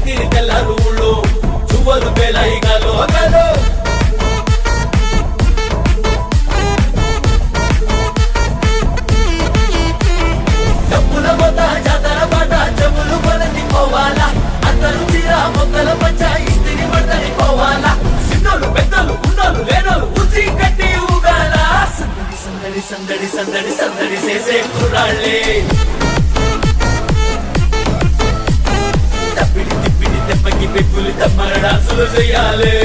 తిరిగి తెల్లారు ఊళ్ళో చువ్వలు పేలాయి గాలో గాలో డబ్బుల మొత జాతర పాట చెవులు కొలది పోవాలా అందరూ చీరా మొక్కల పంచ ఇస్తిరి పడతని పోవాలా సిన్నోళ్ళు పెద్దలు ఉన్నోళ్ళు లేనోళ్ళు ఉచి కట్టి ఊగాల సందడి సందడి సందడి సందడి చేసే కుర్రాళ్ళే తప్పిడి తిప్పిడి దెబ్బకి పెక్కులు తమ్మర డాన్సులు చెయ్యాలి